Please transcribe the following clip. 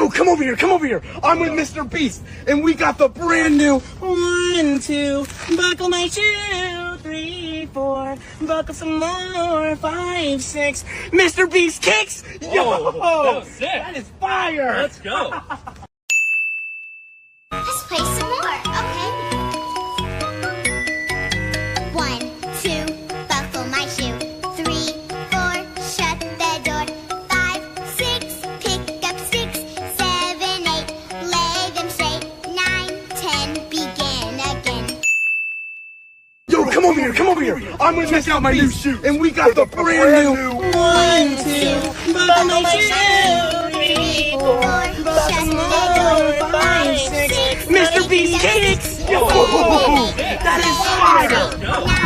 Yo, come over here, come over here. I'm with Mr. Beast, and we got the brand new 1, 2, buckle my shoe, 3, 4, buckle some more, 5, 6, Mr. Beast kicks. Yo, that was sick. That is fire. Let's go. Let's play some more, okay? 1, 2, buckle my shoe. 3, 4, shut the door. 5, 6, pick up sticks. 7, 8, lay them straight. 9, 10, begin again. Yo, come over here, come over here. I'm gonna check out my new shoe, and we got the brand new 1, 2, buckle my shoe, 3, 4, buckle some more, 5, 6, Mr. Beast kicks. Yo, that is fire.